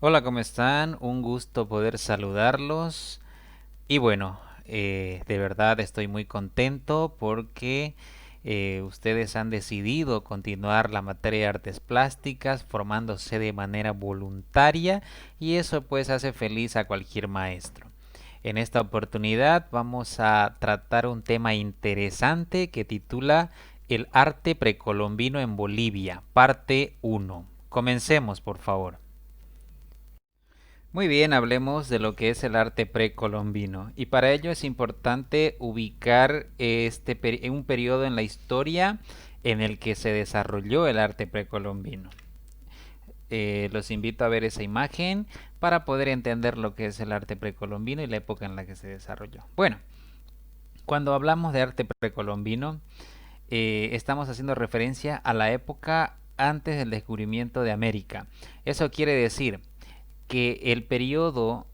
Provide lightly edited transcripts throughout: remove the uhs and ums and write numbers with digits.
Hola, ¿cómo están? Un gusto poder saludarlos. Y bueno, de verdad estoy muy contento porque ustedes han decidido continuar la materia de artes plásticas formándose de manera voluntaria y eso pues hace feliz a cualquier maestro. En esta oportunidad vamos a tratar un tema interesante que titula El arte precolombino en Bolivia, parte uno. Comencemos, por favor. Muy bien, hablemos de lo que es el arte precolombino. Y para ello es importante ubicar un periodo en la historia en el que se desarrolló el arte precolombino. Los invito a ver esa imagen para poder entender lo que es el arte precolombino y la época en la que se desarrolló. Bueno, cuando hablamos de arte precolombino, estamos haciendo referencia a la época antes del descubrimiento de América. Eso quiere decir que el periodo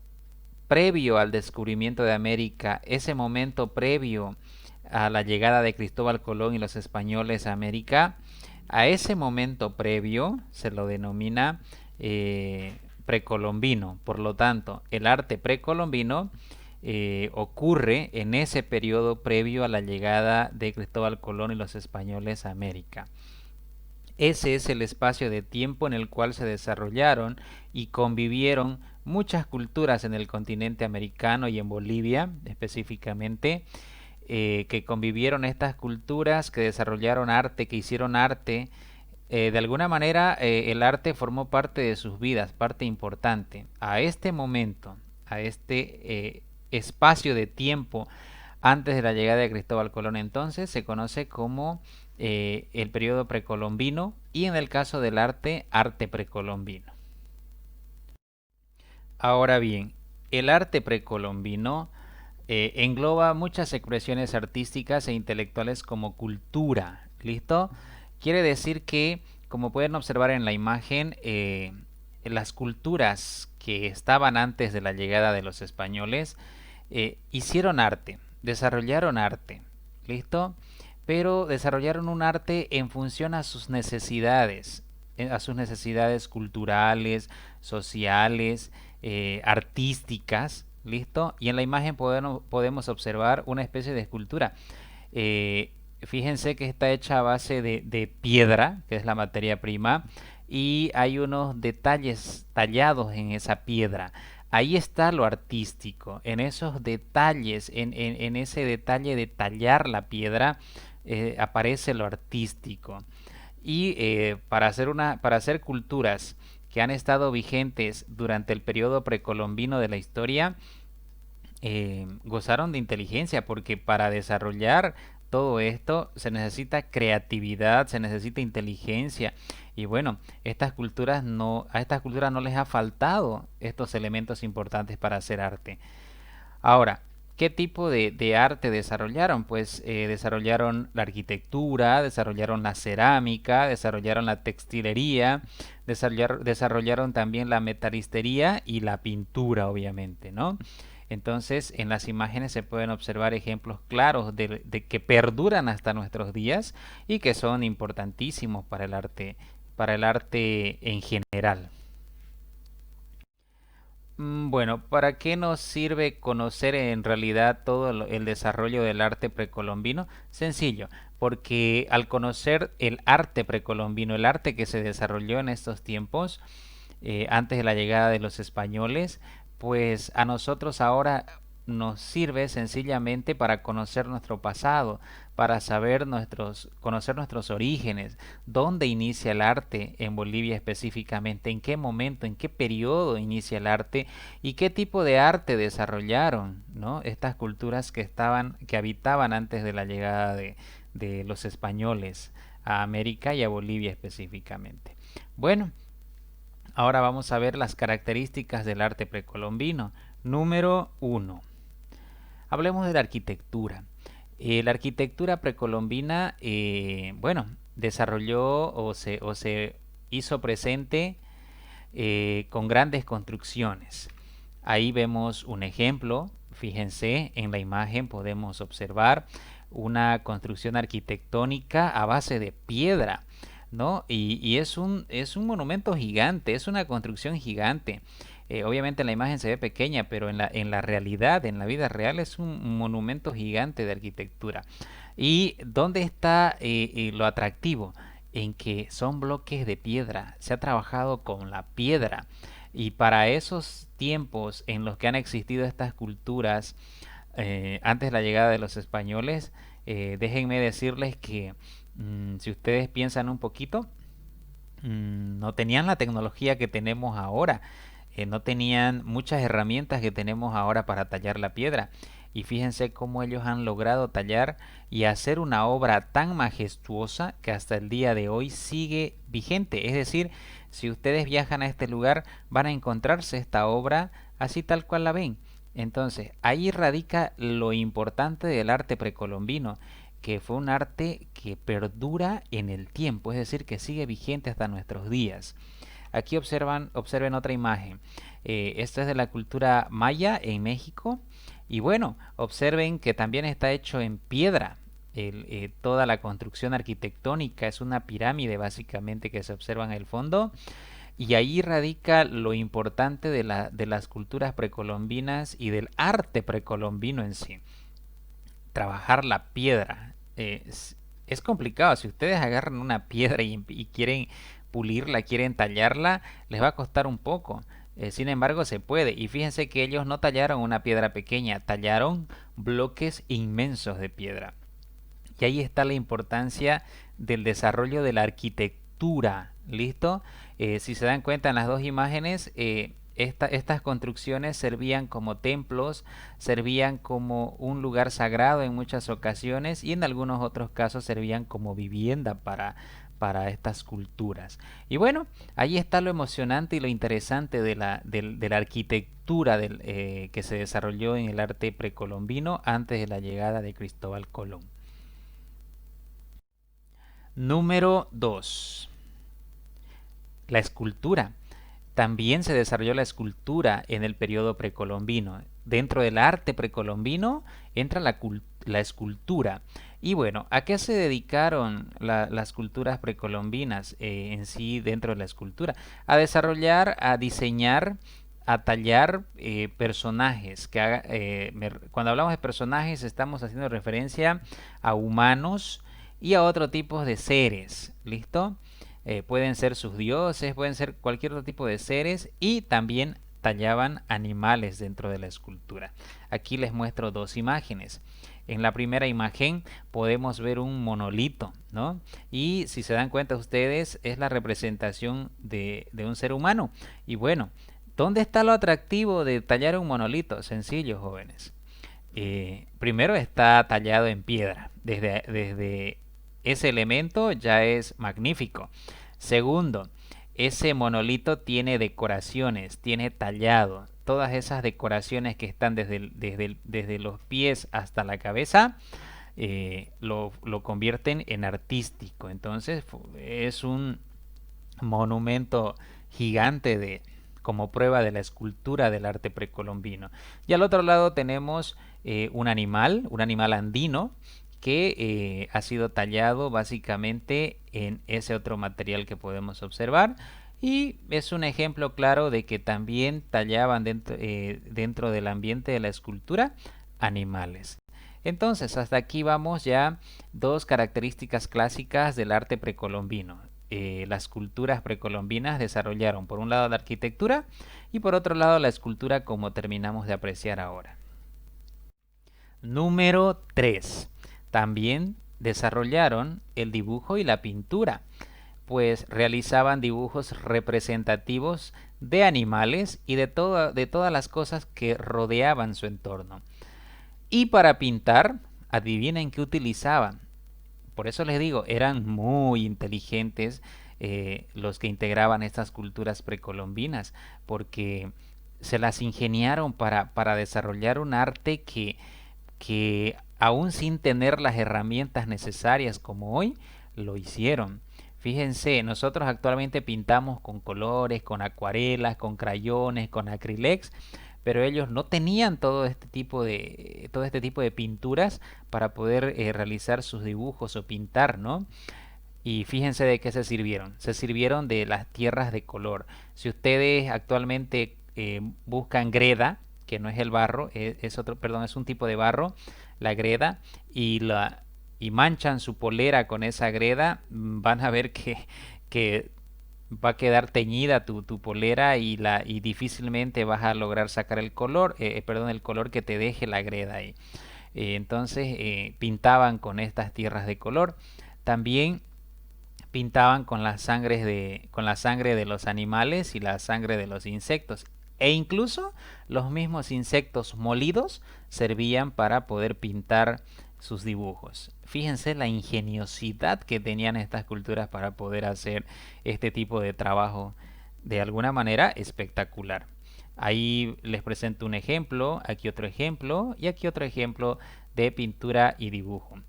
previo al descubrimiento de América, ese momento previo a la llegada de Cristóbal Colón y los españoles a América, a ese momento previo se lo denomina precolombino. Por lo tanto, el arte precolombino ocurre en ese periodo previo a la llegada de Cristóbal Colón y los españoles a América. Ese es el espacio de tiempo en el cual se desarrollaron y convivieron muchas culturas en el continente americano y en Bolivia específicamente, que convivieron estas culturas, que desarrollaron arte, que hicieron arte. De alguna manera el arte formó parte de sus vidas, parte importante. A este momento, a este espacio de tiempo antes de la llegada de Cristóbal Colón entonces se conoce como el periodo precolombino y en el caso del arte, arte precolombino. Ahora bien, el arte precolombino engloba muchas expresiones artísticas e intelectuales como cultura. ¿Listo? Quiere decir que, como pueden observar en la imagen, las culturas que estaban antes de la llegada de los españoles hicieron arte, desarrollaron arte. ¿Listo? Pero desarrollaron un arte en función a sus necesidades culturales, sociales, artísticas, ¿listo? Y en la imagen podemos observar una especie de escultura. Fíjense que está hecha a base de piedra, que es la materia prima, y hay unos detalles tallados en esa piedra. Ahí está lo artístico, en esos detalles, en ese detalle de tallar la piedra, aparece lo artístico. Y para hacer culturas que han estado vigentes durante el periodo precolombino de la historia, gozaron de inteligencia, porque para desarrollar todo esto se necesita creatividad, se necesita inteligencia. Y bueno, a estas culturas no les ha faltado estos elementos importantes para hacer arte. Ahora, ¿qué tipo de arte desarrollaron? Pues desarrollaron la arquitectura, desarrollaron la cerámica, desarrollaron la textilería, desarrollaron también la metalistería y la pintura, obviamente, ¿no? Entonces, en las imágenes se pueden observar ejemplos claros de que perduran hasta nuestros días y que son importantísimos para el arte en general. Bueno, ¿para qué nos sirve conocer en realidad todo el desarrollo del arte precolombino? Sencillo, porque al conocer el arte precolombino, el arte que se desarrolló en estos tiempos, antes de la llegada de los españoles, pues a nosotros ahora nos sirve sencillamente para conocer nuestro pasado, para conocer nuestros orígenes, dónde inicia el arte en Bolivia específicamente, en qué momento, en qué periodo inicia el arte y qué tipo de arte desarrollaron, ¿no? Estas culturas que habitaban antes de la llegada de los españoles a América y a Bolivia específicamente. Bueno, ahora vamos a ver las características del arte precolombino. Número uno. Hablemos de la arquitectura. La arquitectura precolombina, bueno, desarrolló o se hizo presente con grandes construcciones. Ahí vemos un ejemplo. Fíjense, en la imagen podemos observar una construcción arquitectónica a base de piedra. ¿no? Y es un monumento gigante, es una construcción gigante. Obviamente en la imagen se ve pequeña, pero en la realidad, en la vida real, es un monumento gigante de arquitectura. ¿Y dónde está lo atractivo? En que son bloques de piedra. Se ha trabajado con la piedra. Y para esos tiempos en los que han existido estas culturas, antes de la llegada de los españoles, déjenme decirles que si ustedes piensan un poquito, no tenían la tecnología que tenemos ahora, no tenían muchas herramientas que tenemos ahora para tallar la piedra. Y fíjense cómo ellos han logrado tallar y hacer una obra tan majestuosa que hasta el día de hoy sigue vigente. Es decir, si ustedes viajan a este lugar van a encontrarse esta obra así tal cual la ven. Entonces, ahí radica lo importante del arte precolombino, que fue un arte que perdura en el tiempo, es decir, que sigue vigente hasta nuestros días. Aquí observen otra imagen. Esta es de la cultura maya en México. Y bueno, observen que también está hecho en piedra. Toda la construcción arquitectónica es una pirámide básicamente que se observa en el fondo. Y ahí radica lo importante de las culturas precolombinas y del arte precolombino en sí. Trabajar la piedra. Es complicado. Si ustedes agarran una piedra y quieren pulirla, quieren tallarla, les va a costar un poco. Sin embargo, se puede. Y fíjense que ellos no tallaron una piedra pequeña, tallaron bloques inmensos de piedra. Y ahí está la importancia del desarrollo de la arquitectura. ¿Listo? Si se dan cuenta en las dos imágenes, estas construcciones servían como templos, servían como un lugar sagrado en muchas ocasiones y en algunos otros casos servían como vivienda para estas culturas. Y bueno, ahí está lo emocionante y lo interesante de la arquitectura que se desarrolló en el arte precolombino antes de la llegada de Cristóbal Colón. Número 2. La escultura. También se desarrolló la escultura en el periodo precolombino. Dentro del arte precolombino entra la escultura. Y bueno, ¿a qué se dedicaron las culturas precolombinas en sí dentro de la escultura? A desarrollar, a diseñar, a tallar personajes. Cuando hablamos de personajes estamos haciendo referencia a humanos y a otro tipo de seres. ¿Listo? Pueden ser sus dioses, pueden ser cualquier otro tipo de seres y también tallaban animales dentro de la escultura. Aquí les muestro dos imágenes. En la primera imagen podemos ver un monolito, ¿no? Y si se dan cuenta ustedes, es la representación de un ser humano. Y bueno, ¿dónde está lo atractivo de tallar un monolito? Sencillo, jóvenes. Primero está tallado en piedra. Desde ese elemento ya es magnífico. Segundo, ese monolito tiene decoraciones, tiene tallado. Todas esas decoraciones que están desde los pies hasta la cabeza lo convierten en artístico. Entonces es un monumento gigante como prueba de la escultura del arte precolombino. Y al otro lado tenemos un animal andino, que ha sido tallado básicamente en ese otro material que podemos observar. Y es un ejemplo claro de que también tallaban dentro del ambiente de la escultura animales. Entonces, hasta aquí vamos ya dos características clásicas del arte precolombino. Las culturas precolombinas desarrollaron por un lado la arquitectura y por otro lado la escultura como terminamos de apreciar ahora. Número 3. También desarrollaron el dibujo y la pintura, pues realizaban dibujos representativos de animales y de todas las cosas que rodeaban su entorno. Y para pintar, adivinen qué utilizaban. Por eso les digo, eran muy inteligentes los que integraban estas culturas precolombinas, porque se las ingeniaron para desarrollar un arte que aún sin tener las herramientas necesarias como hoy, lo hicieron. Fíjense, nosotros actualmente pintamos con colores, con acuarelas, con crayones, con acrylex, pero ellos no tenían todo este tipo de pinturas para poder realizar sus dibujos o pintar, ¿no? Y fíjense de qué se sirvieron. Se sirvieron de las tierras de color. Si ustedes actualmente buscan greda, que no es el barro, es otro, perdón, es un tipo de barro, la greda, y y manchan su polera con esa greda, van a ver que va a quedar teñida tu polera y difícilmente vas a lograr sacar el color, perdón, el color que te deje la greda ahí. Entonces pintaban con estas tierras de color. También pintaban con con la sangre de los animales y la sangre de los insectos. E incluso los mismos insectos molidos servían para poder pintar sus dibujos. Fíjense la ingeniosidad que tenían estas culturas para poder hacer este tipo de trabajo de alguna manera espectacular. Ahí les presento un ejemplo, aquí otro ejemplo y aquí otro ejemplo de pintura y dibujo.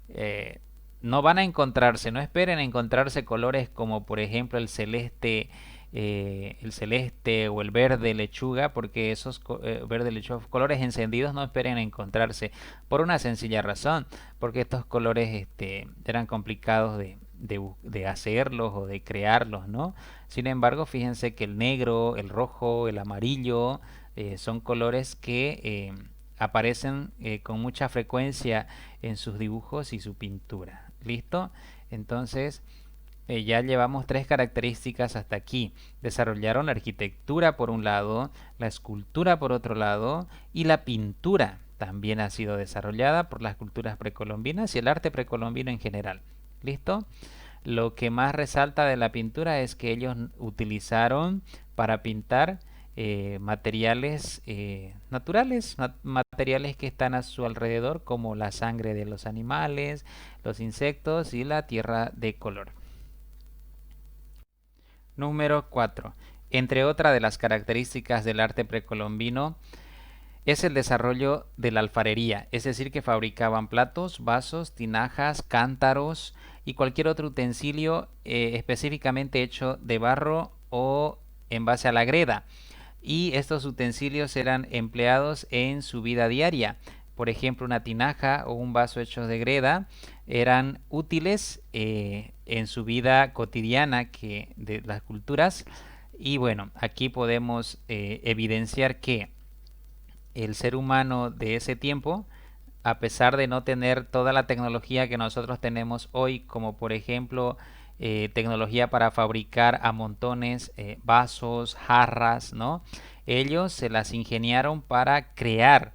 Eh, no van a encontrarse, no esperen encontrarse colores como por ejemplo el celeste o el verde lechuga, porque esos verde lechuga, colores encendidos, no esperen encontrarse por una sencilla razón, porque estos colores eran complicados de hacerlos o de crearlos, ¿no? Sin embargo, fíjense que el negro, el rojo, el amarillo son colores que aparecen con mucha frecuencia en sus dibujos y su pintura. ¿Listo? Entonces, ya llevamos tres características hasta aquí. Desarrollaron la arquitectura por un lado, la escultura por otro lado y la pintura también ha sido desarrollada por las culturas precolombinas y el arte precolombino en general. ¿Listo? Lo que más resalta de la pintura es que ellos utilizaron para pintar materiales naturales, materiales que están a su alrededor, como la sangre de los animales, los insectos y la tierra de color. Número 4. Entre otras de las características del arte precolombino es el desarrollo de la alfarería, es decir, que fabricaban platos, vasos, tinajas, cántaros y cualquier otro utensilio específicamente hecho de barro o en base a la greda. Y estos utensilios eran empleados en su vida diaria. Por ejemplo, una tinaja o un vaso hecho de greda eran útiles en su vida cotidiana de las culturas. Y bueno, aquí podemos evidenciar que el ser humano de ese tiempo, a pesar de no tener toda la tecnología que nosotros tenemos hoy, como por ejemplo tecnología para fabricar a montones vasos, jarras, ¿no? Ellos se las ingeniaron para crear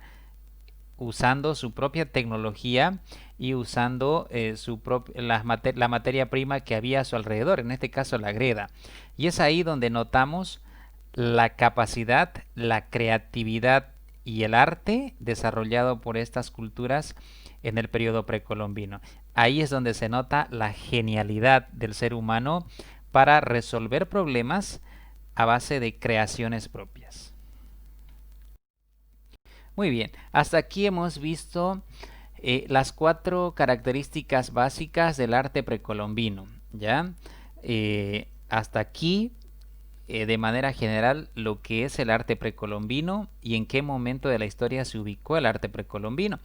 usando su propia tecnología y usando la materia prima que había a su alrededor, en este caso la greda. Y es ahí donde notamos la capacidad, la creatividad y el arte desarrollado por estas culturas en el periodo precolombino. Ahí es donde se nota la genialidad del ser humano para resolver problemas a base de creaciones propias. Muy bien, hasta aquí hemos visto las cuatro características básicas del arte precolombino. ¿Ya? Hasta aquí de manera general lo que es el arte precolombino y en qué momento de la historia se ubicó el arte precolombino.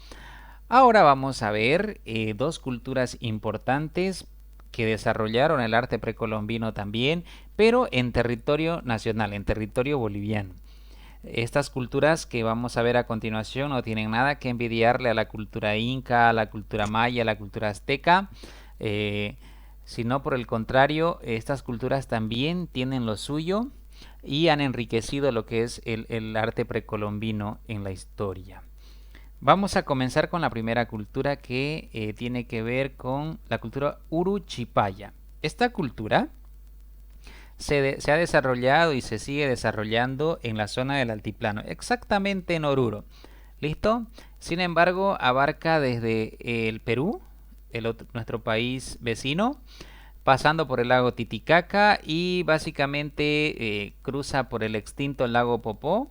Ahora vamos a ver dos culturas importantes que desarrollaron el arte precolombino también, pero en territorio nacional, en territorio boliviano. Estas culturas que vamos a ver a continuación no tienen nada que envidiarle a la cultura inca, a la cultura maya, a la cultura azteca. Eh, Sino por el contrario, estas culturas también tienen lo suyo y han enriquecido lo que es el arte precolombino en la historia. Vamos a comenzar con la primera cultura que tiene que ver con la cultura Uruchipaya. Esta cultura se ha desarrollado y se sigue desarrollando en la zona del altiplano, exactamente en Oruro. ¿Listo? Sin embargo, abarca desde el Perú, nuestro país vecino, pasando por el lago Titicaca y básicamente cruza por el extinto lago Popó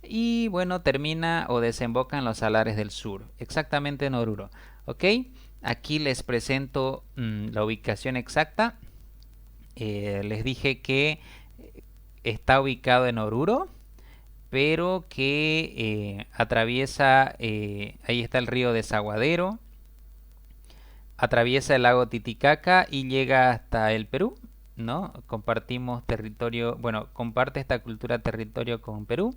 y bueno, termina o desemboca en los salares del sur, exactamente en Oruro. ¿Ok? Aquí les presento la ubicación exacta. Les dije que está ubicado en Oruro, pero que atraviesa, ahí está el río Desaguadero, atraviesa el lago Titicaca y llega hasta el Perú, ¿no? Compartimos territorio, bueno, comparte esta cultura territorio con Perú.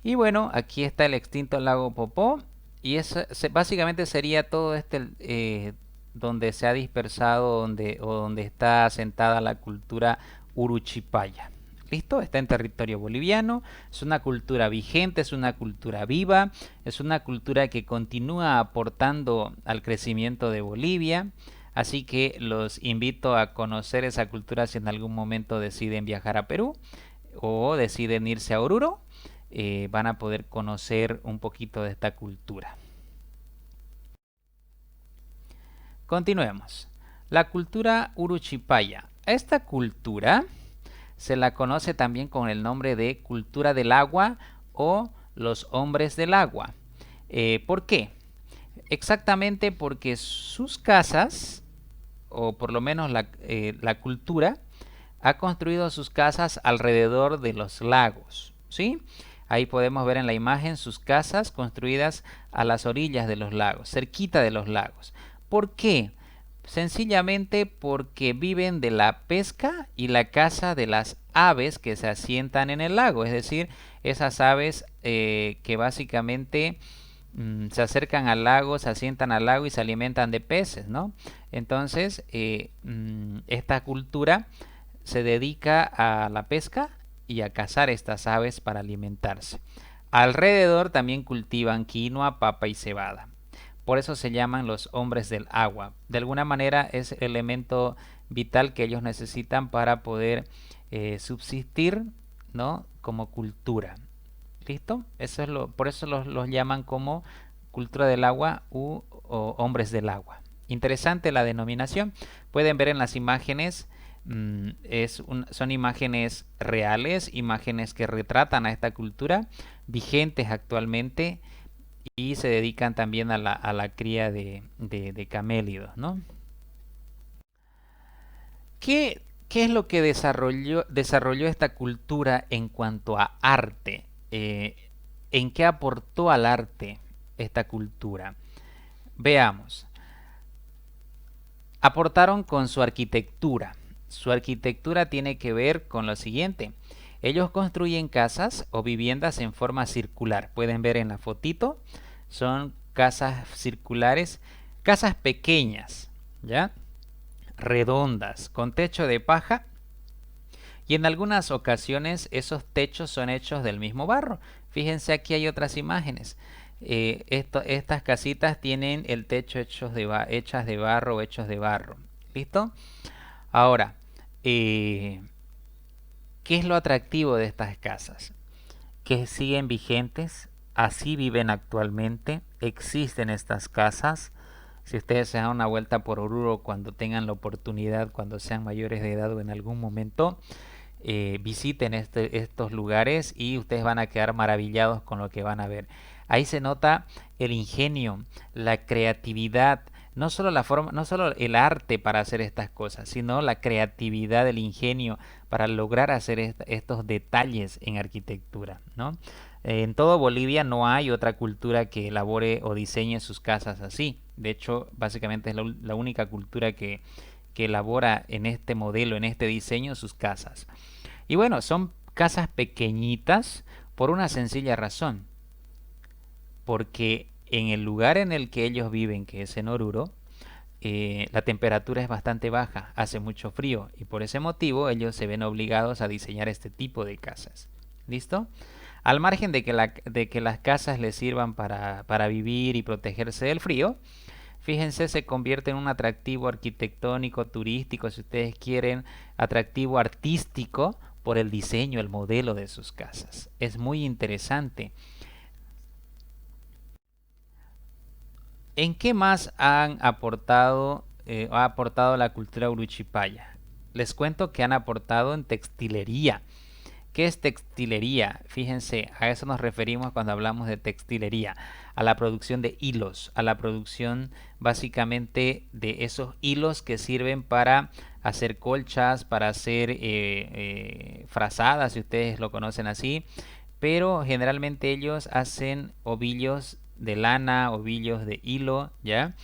Y bueno, aquí está el extinto lago Popó y básicamente sería todo este donde se ha dispersado o donde está asentada la cultura uruchipaya. ¿Listo? Está en territorio boliviano, es una cultura vigente, es una cultura viva, es una cultura que continúa aportando al crecimiento de Bolivia. Así que los invito a conocer esa cultura si en algún momento deciden viajar a Perú o deciden irse a Oruro. Van a poder conocer un poquito de esta cultura. Continuemos. La cultura uruchipaya. Esta cultura se la conoce también con el nombre de cultura del agua o los hombres del agua. ¿Por qué? Exactamente porque sus casas, o por lo menos la cultura, ha construido sus casas alrededor de los lagos, ¿sí? Ahí podemos ver en la imagen sus casas construidas a las orillas de los lagos, cerquita de los lagos. ¿Por qué? Sencillamente porque viven de la pesca y la caza de las aves que se asientan en el lago, es decir, esas aves que básicamente se acercan al lago, se asientan al lago y se alimentan de peces, ¿no? Entonces, esta cultura se dedica a la pesca y a cazar estas aves para alimentarse. Alrededor también cultivan quinoa, papa y cebada. Por eso se llaman los hombres del agua. De alguna manera es el elemento vital que ellos necesitan para poder subsistir, ¿no? Como cultura. ¿Listo? Por eso los llaman como cultura del agua o hombres del agua. Interesante la denominación. Pueden ver en las imágenes, son imágenes reales, imágenes que retratan a esta cultura, vigentes actualmente, y se dedican también a la cría de camélidos, ¿no? ¿Qué es lo que desarrolló esta cultura en cuanto a arte? ¿En qué aportó al arte esta cultura? Veamos. Aportaron con su arquitectura. Su arquitectura tiene que ver con lo siguiente. Ellos construyen casas o viviendas en forma circular. Pueden ver en la fotito. Son casas circulares, casas pequeñas, ¿ya? Redondas, con techo de paja. Y en algunas ocasiones esos techos son hechos del mismo barro. Fíjense, aquí hay otras imágenes. Estas casitas tienen el techo hechas de barro o hechos de barro. ¿Listo? Ahora, ¿qué es lo atractivo de estas casas? Que siguen vigentes, así viven actualmente, existen estas casas. Si ustedes se dan una vuelta por Oruro cuando tengan la oportunidad, cuando sean mayores de edad o en algún momento, visiten estos lugares y ustedes van a quedar maravillados con lo que van a ver. Ahí se nota el ingenio, la creatividad, no solo la forma, no solo el arte para hacer estas cosas, sino la creatividad, el ingenio para lograr hacer estos detalles en arquitectura, ¿no? En todo Bolivia no hay otra cultura que elabore o diseñe sus casas así. De hecho, básicamente es la única cultura que elabora en este modelo, en este diseño, sus casas. Y bueno, son casas pequeñitas por una sencilla razón. Porque en el lugar en el que ellos viven, que es en Oruro, la temperatura es bastante baja, hace mucho frío y por ese motivo ellos se ven obligados a diseñar este tipo de casas. ¿Listo? Al margen de que las casas les sirvan para vivir y protegerse del frío, fíjense, se convierte en un atractivo arquitectónico, turístico, si ustedes quieren, atractivo artístico por el diseño, el modelo de sus casas. Es muy interesante. ¿En qué más ha aportado la cultura uruchipaya? Les cuento que han aportado en textilería. ¿Qué es textilería? Fíjense, a eso nos referimos cuando hablamos de textilería, a la producción de hilos, a la producción básicamente de esos hilos que sirven para hacer colchas, para hacer frazadas, si ustedes lo conocen así, pero generalmente ellos hacen ovillos de lana, ovillos de hilo, ¿ya?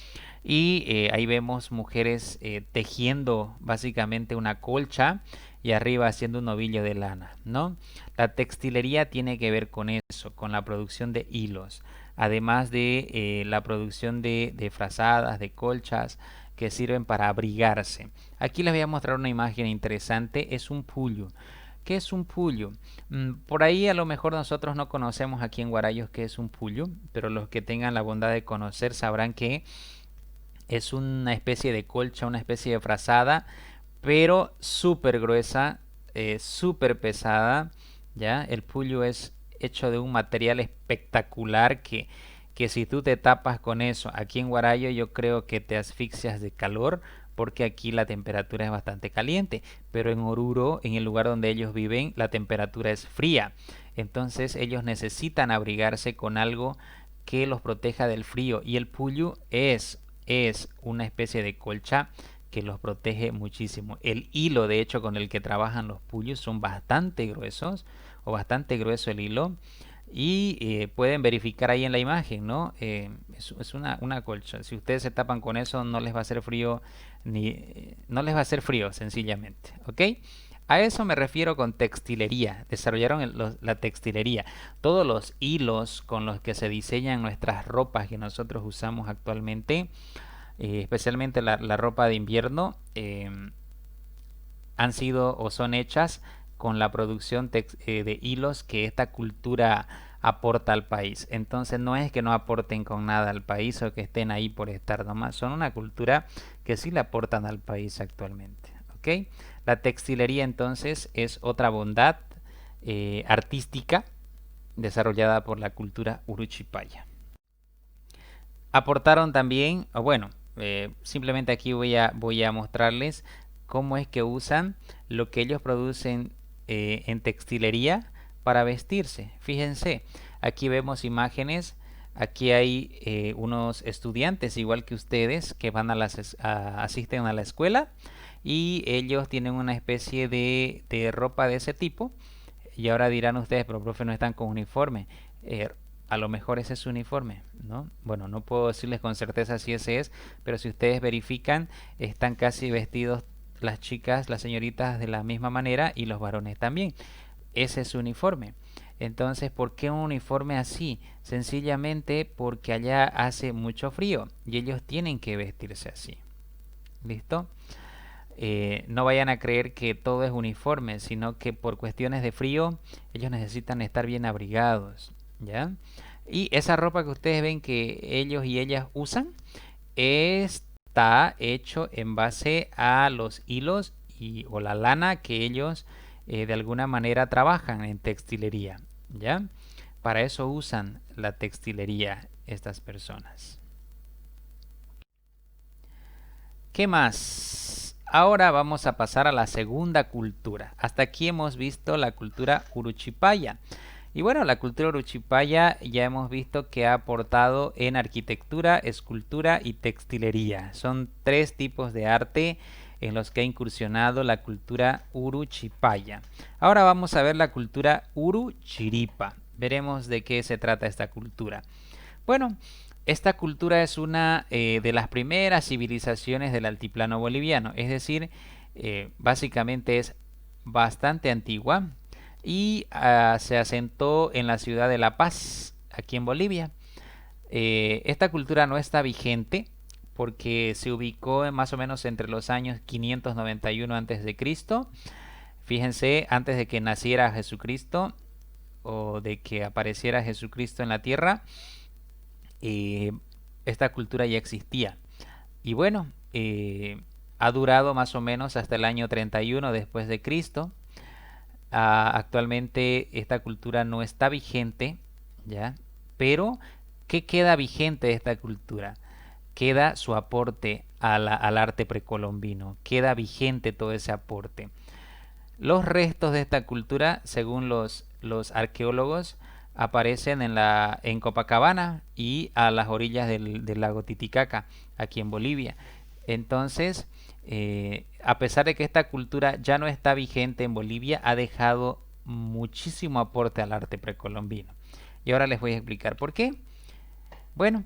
Y ahí vemos mujeres tejiendo básicamente una colcha y arriba haciendo un ovillo de lana, ¿no? La textilería tiene que ver con eso, con la producción de hilos, además de la producción de frazadas, de colchas que sirven para abrigarse. Aquí les voy a mostrar una imagen interesante, es un puyo. ¿Qué es un puyo? Por ahí a lo mejor nosotros no conocemos aquí en Guarayos qué es un puyo, pero los que tengan la bondad de conocer sabrán que es una especie de colcha, una especie de frazada, pero súper gruesa, súper pesada, ¿ya? El puyo es hecho de un material espectacular que si tú te tapas con eso aquí en Guarayo yo creo que te asfixias de calor porque aquí la temperatura es bastante caliente, pero en Oruro, en el lugar donde ellos viven, la temperatura es fría. Entonces ellos necesitan abrigarse con algo que los proteja del frío y el puyo es una especie de colcha que los protege muchísimo. El hilo, de hecho, con el que trabajan los puyos son bastante gruesos o bastante grueso el hilo y pueden verificar ahí en la imagen, ¿no? Es una colcha. Si ustedes se tapan con eso, no les va a hacer frío no les va a hacer frío, sencillamente, ¿ok? A eso me refiero con textilería. Desarrollaron la textilería. Todos los hilos con los que se diseñan nuestras ropas que nosotros usamos actualmente, especialmente la ropa de invierno, han sido o son hechas con la producción de hilos que esta cultura aporta al país. Entonces no es que no aporten con nada al país o que estén ahí por estar nomás, son una cultura que sí le aportan al país actualmente. ¿Ok? La textilería entonces es otra bondad artística desarrollada por la cultura uruchipaya. Aportaron también, o bueno, simplemente aquí voy a mostrarles cómo es que usan lo que ellos producen en textilería para vestirse. Fíjense, aquí vemos imágenes, aquí hay unos estudiantes igual que ustedes que van asisten a la escuela y ellos tienen una especie de ropa de ese tipo y ahora dirán ustedes, pero profe, no están con uniforme. A lo mejor ese es su uniforme, ¿no? Bueno, no puedo decirles con certeza si ese es, pero si ustedes verifican, están casi vestidos las chicas, las señoritas de la misma manera y los varones también. Ese es su uniforme. Entonces, ¿por qué un uniforme así? Sencillamente porque allá hace mucho frío y ellos tienen que vestirse así. ¿Listo? No vayan a creer que todo es uniforme, sino que por cuestiones de frío ellos necesitan estar bien abrigados, ¿ya? Y esa ropa que ustedes ven que ellos y ellas usan está hecho en base a los hilos o la lana que ellos de alguna manera trabajan en textilería, ¿ya? Para eso usan la textilería estas personas. ¿Qué más? Ahora vamos a pasar a la segunda cultura. Hasta aquí hemos visto la cultura uruchipaya. Y bueno, la cultura uruchipaya ya hemos visto que ha aportado en arquitectura, escultura y textilería. Son tres tipos de arte en los que ha incursionado la cultura uruchipaya. Ahora vamos a ver la cultura uruchiripa. Veremos de qué se trata esta cultura. Bueno, esta cultura es una de las primeras civilizaciones del altiplano boliviano, es decir, básicamente es bastante antigua y se asentó en la ciudad de La Paz, aquí en Bolivia. Esta cultura no está vigente porque se ubicó más o menos entre los años 591 a.C. Fíjense, antes de que naciera Jesucristo o de que apareciera Jesucristo en la tierra, eh, esta cultura ya existía. Y bueno, ha durado más o menos hasta el año 31 después de Cristo. Actualmente esta cultura no está vigente, ¿ya? Pero, ¿qué queda vigente de esta cultura? Queda su aporte al arte precolombino, queda vigente todo ese aporte. Los restos de esta cultura, según los arqueólogos, aparecen en Copacabana y a las orillas del lago Titicaca, aquí en Bolivia. Entonces, a pesar de que esta cultura ya no está vigente en Bolivia, ha dejado muchísimo aporte al arte precolombino. Y ahora les voy a explicar por qué. Bueno,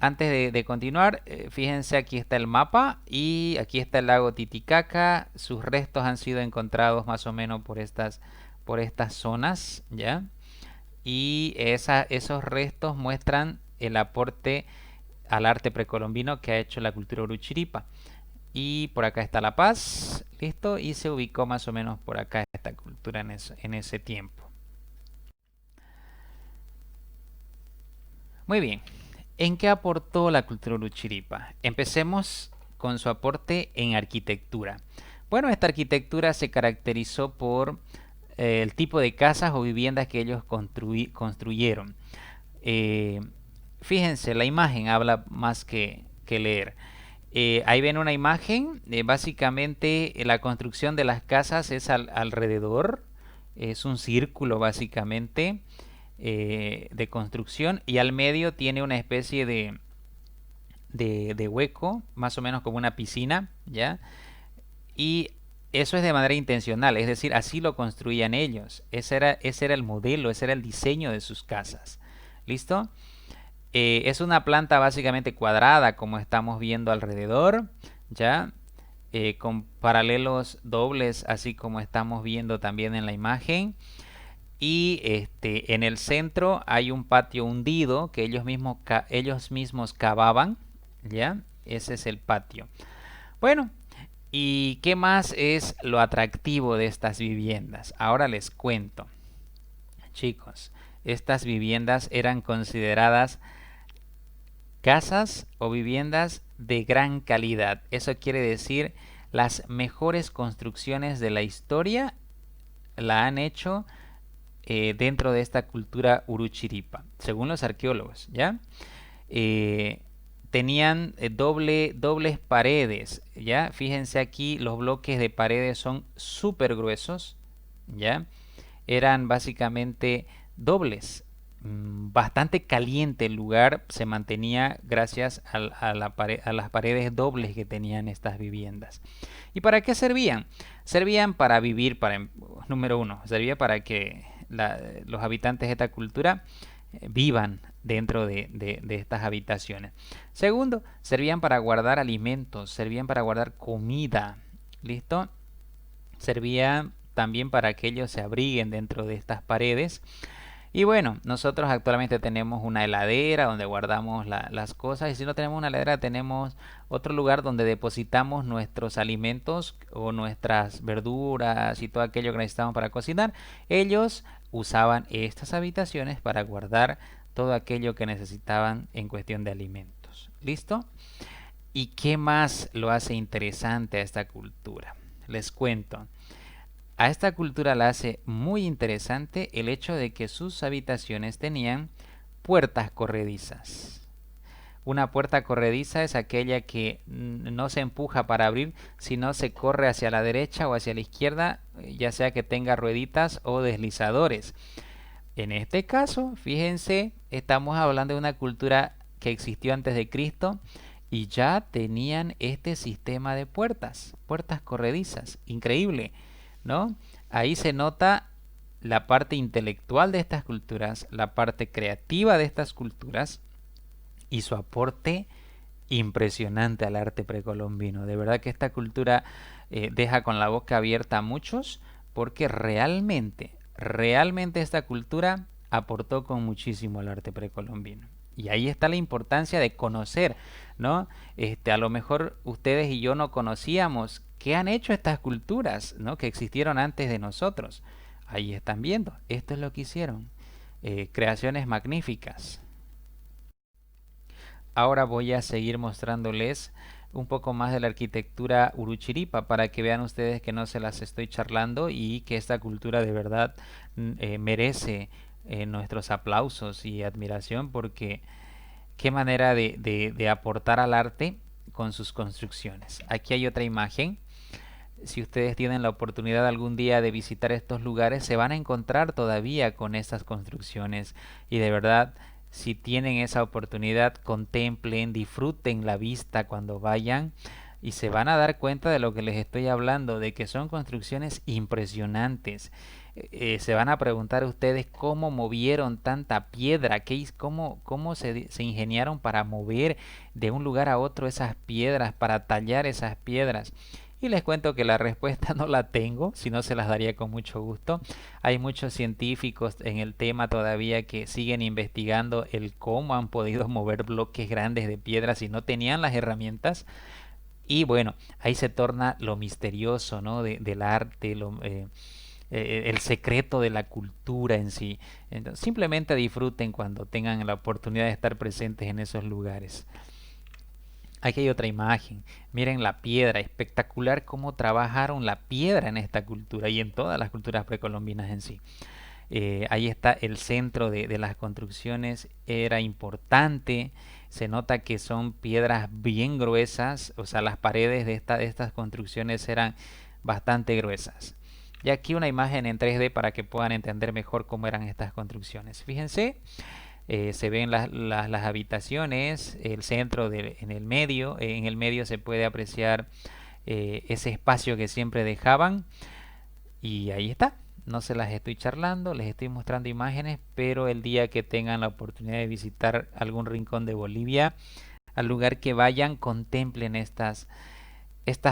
antes de continuar, fíjense, aquí está el mapa y aquí está el lago Titicaca. Sus restos han sido encontrados más o menos por estas zonas, ¿ya? Y esos restos muestran el aporte al arte precolombino que ha hecho la cultura uruchiripa. Y por acá está La Paz, listo, y se ubicó más o menos por acá esta cultura en ese tiempo. Muy bien, ¿en qué aportó la cultura uruchiripa? Empecemos con su aporte en arquitectura. Bueno, esta arquitectura se caracterizó por el tipo de casas o viviendas que ellos construyeron. Eh, Fíjense, la imagen habla más que leer. Ahí ven una imagen, básicamente la construcción de las casas es alrededor, es un círculo básicamente de construcción y al medio tiene una especie de hueco, más o menos como una piscina, ¿ya? Y eso es de manera intencional, es decir, así lo construían ellos. Ese era el modelo, ese era el diseño de sus casas. ¿Listo? Es una planta básicamente cuadrada, como estamos viendo alrededor, ¿ya? Con paralelos dobles, así como estamos viendo también en la imagen. Y en el centro hay un patio hundido que ellos mismos cavaban, ¿ya? Ese es el patio. Bueno, ¿y qué más es lo atractivo de estas viviendas? Ahora les cuento. Chicos, estas viviendas eran consideradas casas o viviendas de gran calidad. Eso quiere decir las mejores construcciones de la historia la han hecho dentro de esta cultura uruchiripa, según los arqueólogos, ¿ya? Eh, Tenían dobles paredes, ¿ya? Fíjense aquí, los bloques de paredes son súper gruesos, ¿ya? Eran básicamente dobles. Bastante caliente el lugar se mantenía gracias a las paredes dobles que tenían estas viviendas. ¿Y para qué servían? Servían para vivir, número uno, servía para que los habitantes de esta cultura vivan dentro de estas habitaciones. Segundo, servían para guardar alimentos, servían para guardar comida. ¿Listo? Servían también para que ellos se abriguen dentro de estas paredes. Y bueno, nosotros actualmente tenemos una heladera donde guardamos las cosas y si no tenemos una heladera tenemos otro lugar donde depositamos nuestros alimentos o nuestras verduras y todo aquello que necesitamos para cocinar. Ellos usaban estas habitaciones para guardar todo aquello que necesitaban en cuestión de alimentos. ¿Listo? ¿Y qué más lo hace interesante a esta cultura? Les cuento. A esta cultura la hace muy interesante el hecho de que sus habitaciones tenían puertas corredizas. Una puerta corrediza es aquella que no se empuja para abrir, sino se corre hacia la derecha o hacia la izquierda, ya sea que tenga rueditas o deslizadores. En este caso, fíjense, estamos hablando de una cultura que existió antes de Cristo y ya tenían este sistema de puertas corredizas. Increíble, ¿no? Ahí se nota la parte intelectual de estas culturas, la parte creativa de estas culturas y su aporte impresionante al arte precolombino. De verdad que esta cultura deja con la boca abierta a muchos porque realmente esta cultura aportó con muchísimo al arte precolombino. Y ahí está la importancia de conocer, ¿no? A lo mejor ustedes y yo no conocíamos qué han hecho estas culturas, ¿no? Que existieron antes de nosotros. Ahí están viendo, esto es lo que hicieron. Creaciones magníficas. Ahora voy a seguir mostrándoles un poco más de la arquitectura uruchiripa para que vean ustedes que no se las estoy charlando y que esta cultura de verdad merece nuestros aplausos y admiración porque qué manera de aportar al arte con sus construcciones. Aquí hay otra imagen. Si ustedes tienen la oportunidad algún día de visitar estos lugares, se van a encontrar todavía con estas construcciones y de verdad si tienen esa oportunidad, contemplen, disfruten la vista cuando vayan y se van a dar cuenta de lo que les estoy hablando, de que son construcciones impresionantes. Se van a preguntar ustedes cómo movieron tanta piedra, cómo se ingeniaron para mover de un lugar a otro esas piedras, para tallar esas piedras. Y les cuento que la respuesta no la tengo, si no se las daría con mucho gusto. Hay muchos científicos en el tema todavía que siguen investigando el cómo han podido mover bloques grandes de piedra si no tenían las herramientas. Y bueno, ahí se torna lo misterioso, ¿no? Del arte, el secreto de la cultura en sí. Entonces, simplemente disfruten cuando tengan la oportunidad de estar presentes en esos lugares. Aquí hay otra imagen. Miren la piedra, espectacular cómo trabajaron la piedra en esta cultura y en todas las culturas precolombinas en sí. Ahí está el centro de las construcciones, era importante. Se nota que son piedras bien gruesas, o sea, las paredes de estas construcciones eran bastante gruesas. Y aquí una imagen en 3D para que puedan entender mejor cómo eran estas construcciones. Fíjense, se ven las habitaciones, el centro en el medio. En el medio se puede apreciar ese espacio que siempre dejaban. Y ahí está. No se las estoy charlando, les estoy mostrando imágenes, pero el día que tengan la oportunidad de visitar algún rincón de Bolivia, al lugar que vayan, contemplen estas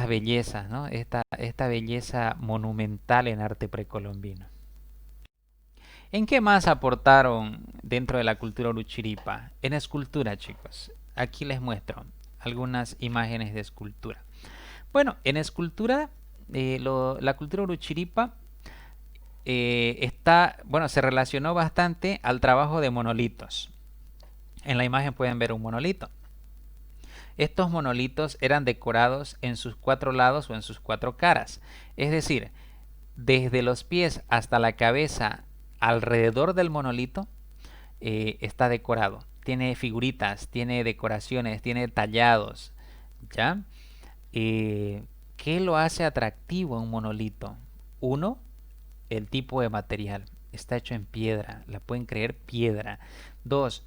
bellezas, ¿no? Esta belleza monumental en arte precolombino. ¿En qué más aportaron dentro de la cultura Uruchiripa? En escultura, chicos. Aquí les muestro algunas imágenes de escultura. Bueno, en escultura, la cultura Uruchiripa bueno, se relacionó bastante al trabajo de monolitos. En la imagen pueden ver un monolito. Estos monolitos eran decorados en sus 4 lados o en sus 4 caras. Es decir, desde los pies hasta la cabeza alrededor del monolito está decorado. Tiene figuritas, tiene decoraciones, tiene tallados. ¿Ya? ¿Qué lo hace atractivo a un monolito? Uno, el tipo de material. Está hecho en piedra, la pueden creer, piedra. Dos,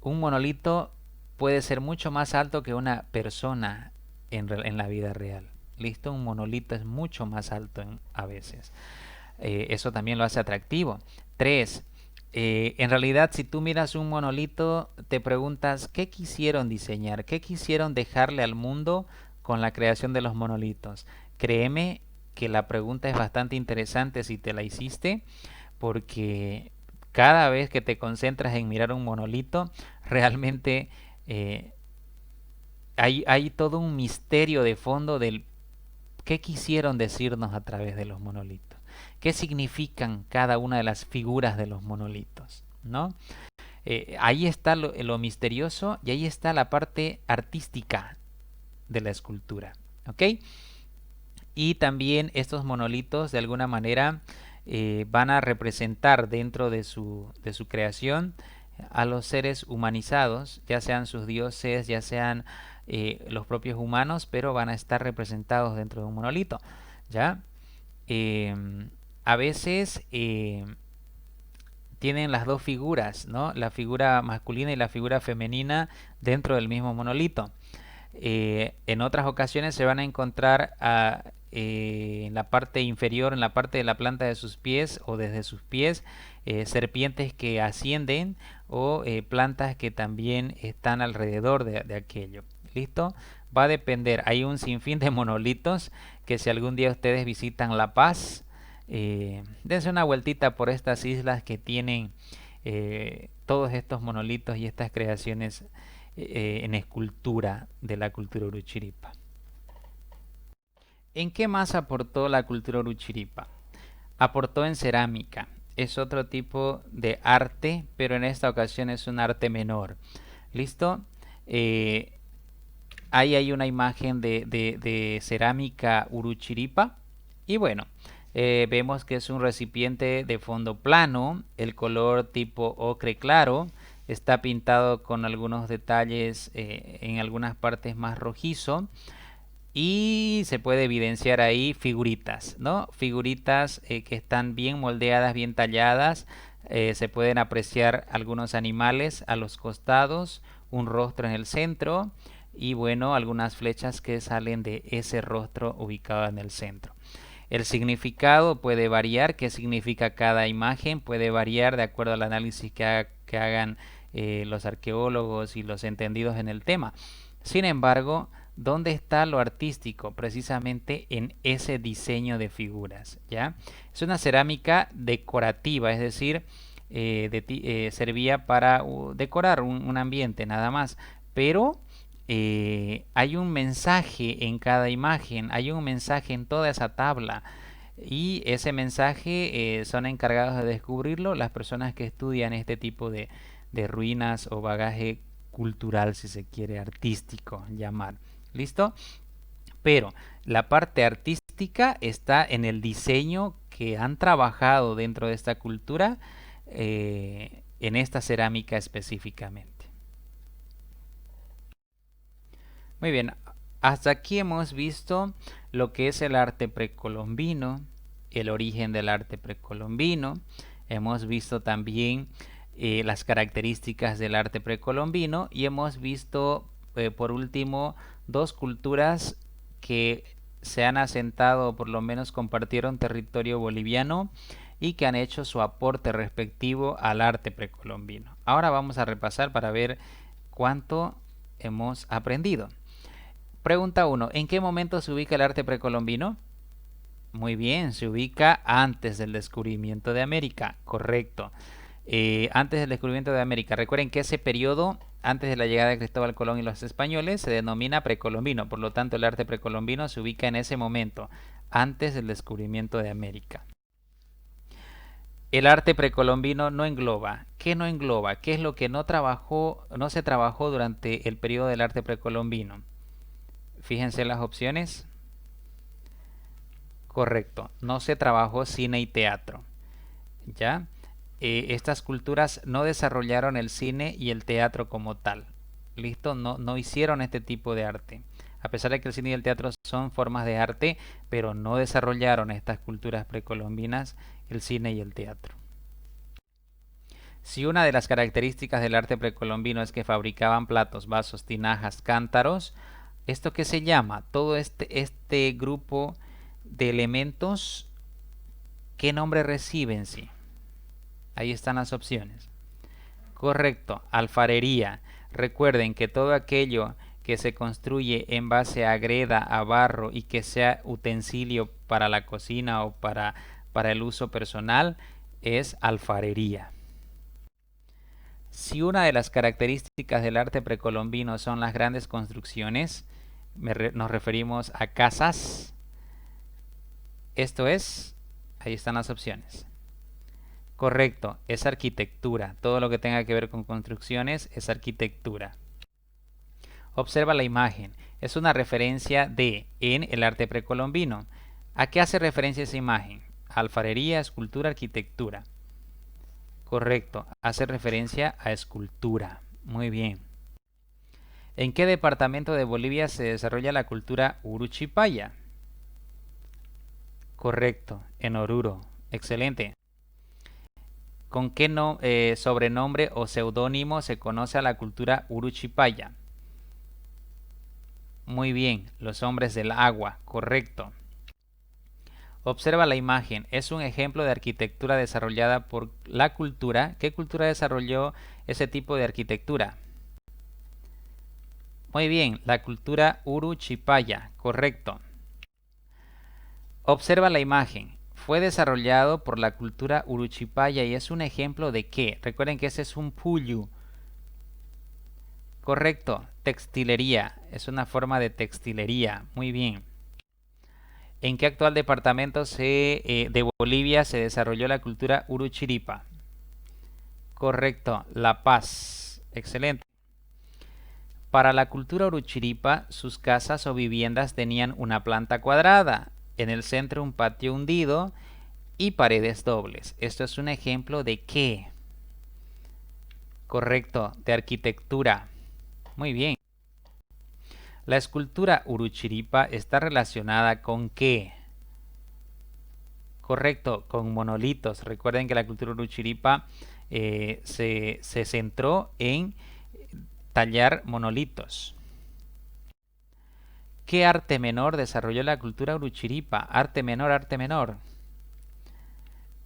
un monolito puede ser mucho más alto que una persona en la vida real. ¿Listo? Un monolito es mucho más alto a veces. Eso también lo hace atractivo. Tres, en realidad si tú miras un monolito te preguntas qué quisieron diseñar, qué quisieron dejarle al mundo con la creación de los monolitos. Créeme que la pregunta es bastante interesante si te la hiciste, porque cada vez que te concentras en mirar un monolito, realmente eh, hay todo un misterio de fondo del qué quisieron decirnos a través de los monolitos, qué significan cada una de las figuras de los monolitos, ¿no? Ahí está lo misterioso y ahí está la parte artística de la escultura, ¿ok? Y también estos monolitos de alguna manera van a representar dentro de su creación a los seres humanizados, ya sean sus dioses, ya sean los propios humanos, pero van a estar representados dentro de un monolito, ¿ya? Eh, a veces tienen las dos figuras, ¿no? La figura masculina y la figura femenina dentro del mismo monolito. En otras ocasiones se van a encontrar en la parte inferior, en la parte de la planta de sus pies o desde sus pies, serpientes que ascienden o plantas que también están alrededor de aquello. ¿Listo? Va a depender. Hay un sinfín de monolitos que si algún día ustedes visitan La Paz, dense una vueltita por estas islas que tienen todos estos monolitos y estas creaciones en escultura de la cultura Uruchiripa. ¿En qué más aportó la cultura Uruchiripa? Aportó en cerámica. Es otro tipo de arte, pero en esta ocasión es un arte menor. ¿Listo? Ahí hay una imagen de cerámica Uruchiripa. Y bueno, vemos que es un recipiente de fondo plano, el color tipo ocre claro, está pintado con algunos detalles en algunas partes más rojizo y se puede evidenciar ahí figuritas, ¿no? Figuritas que están bien moldeadas, bien talladas. Se pueden apreciar algunos animales a los costados, un rostro en el centro y bueno, algunas flechas que salen de ese rostro ubicado en el centro. El significado puede variar, qué significa cada imagen puede variar de acuerdo al análisis que hagan los arqueólogos y los entendidos en el tema. Sin embargo, ¿dónde está lo artístico? Precisamente en ese diseño de figuras, ¿ya? Es una cerámica decorativa, es decir, servía para decorar un ambiente nada más, pero hay un mensaje en cada imagen, hay un mensaje en toda esa tabla y ese mensaje son encargados de descubrirlo las personas que estudian este tipo de ruinas o bagaje cultural, si se quiere, artístico llamar. ¿Listo? Pero la parte artística está en el diseño que han trabajado dentro de esta cultura en esta cerámica específicamente. Muy bien, hasta aquí hemos visto lo que es el arte precolombino, el origen del arte precolombino. Hemos visto también las características del arte precolombino y hemos visto por último dos culturas que se han asentado o por lo menos compartieron territorio boliviano y que han hecho su aporte respectivo al arte precolombino. Ahora vamos a repasar para ver cuánto hemos aprendido. Pregunta 1. ¿En qué momento se ubica el arte precolombino? Muy bien, se ubica antes del descubrimiento de América, correcto. Antes del descubrimiento de América. Recuerden que ese periodo, antes de la llegada de Cristóbal Colón y los españoles, se denomina precolombino. Por lo tanto, el arte precolombino se ubica en ese momento, antes del descubrimiento de América. El arte precolombino no engloba. ¿Qué no engloba? ¿Qué es lo que no se trabajó durante el periodo del arte precolombino? Fíjense las opciones. Correcto, no se trabajó cine y teatro. ¿Ya? Estas culturas no desarrollaron el cine y el teatro como tal. ¿Listo? No hicieron este tipo de arte. A pesar de que el cine y el teatro son formas de arte, pero no desarrollaron estas culturas precolombinas, el cine y el teatro. Si una de las características del arte precolombino es que fabricaban platos, vasos, tinajas, cántaros, ¿esto qué se llama? Todo este grupo de elementos, ¿qué nombre reciben? Sí. Ahí están las opciones. Correcto, alfarería. Recuerden que todo aquello que se construye en base a greda, a barro y que sea utensilio para la cocina o para el uso personal es alfarería. Si una de las características del arte precolombino son las grandes construcciones, nos referimos a casas. Esto es, ahí están las opciones. Correcto, es arquitectura. Todo lo que tenga que ver con construcciones es arquitectura. Observa la imagen. Es una referencia en el arte precolombino. ¿A qué hace referencia esa imagen? Alfarería, escultura, arquitectura. Correcto, hace referencia a escultura. Muy bien. ¿En qué departamento de Bolivia se desarrolla la cultura uruchipaya? Correcto, en Oruro. Excelente. ¿Con qué sobrenombre o seudónimo se conoce a la cultura uruchipaya? Muy bien, los hombres del agua, correcto. Observa la imagen, es un ejemplo de arquitectura desarrollada por la cultura. ¿Qué cultura desarrolló ese tipo de arquitectura? Muy bien, la cultura uruchipaya, correcto. Observa la imagen. Fue desarrollado por la cultura uruchipaya y es un ejemplo de qué. Recuerden que ese es un puyu. Correcto, textilería. Es una forma de textilería. Muy bien. ¿En qué actual departamento de Bolivia se desarrolló la cultura uruchiripa? Correcto, La Paz. Excelente. Para la cultura uruchiripa, sus casas o viviendas tenían una planta cuadrada, en el centro un patio hundido y paredes dobles. Esto es un ejemplo de qué. Correcto, de arquitectura. Muy bien. La escultura uruchiripa está relacionada con qué. Correcto, con monolitos. Recuerden que la cultura uruchiripa se centró en tallar monolitos. ¿Qué arte menor desarrolló la cultura Uruchiripa? Arte menor, arte menor.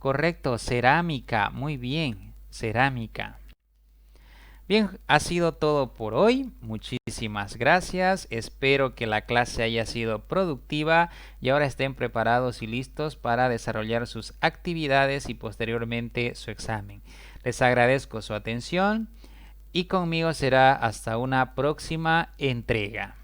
Correcto, cerámica. Muy bien, cerámica. Bien, ha sido todo por hoy. Muchísimas gracias. Espero que la clase haya sido productiva y ahora estén preparados y listos para desarrollar sus actividades y posteriormente su examen. Les agradezco su atención y conmigo será hasta una próxima entrega.